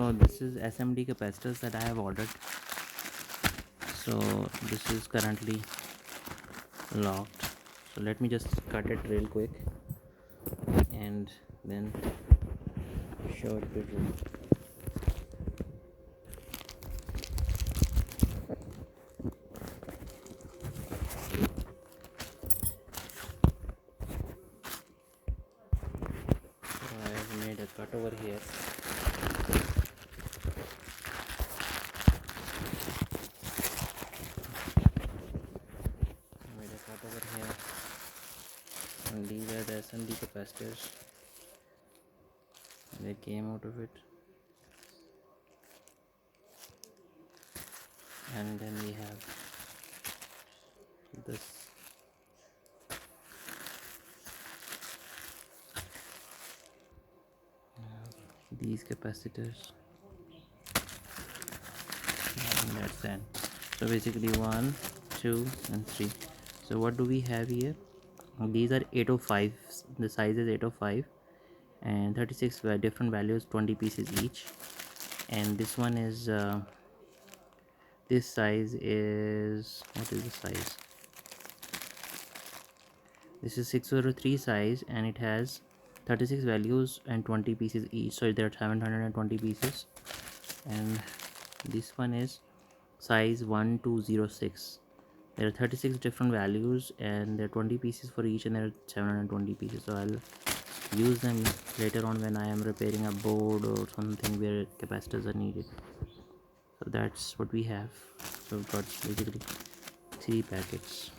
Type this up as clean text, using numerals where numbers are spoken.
So this is SMD capacitors that I have ordered. So this is currently locked, so let me just cut it real quick and then show it to you. So I have made a cut over here. And these are the SMD capacitors. They came out of it. And then we have this. These capacitors. And that's it. So basically 1, 2 and 3. So what do we have here? These are 805. The size is 805 and 36 different values, 20 pieces each. And this one is this size is, what is the size? This is 603 size and it has 36 values and 20 pieces each, so there are 720 pieces. And this one is size 1206. There are 36 different values and there are 20 pieces for each, and there are 720 pieces. So I'll use them later on when I am repairing a board or something where capacitors are needed. So that's what we have. So we've got basically 3 packets.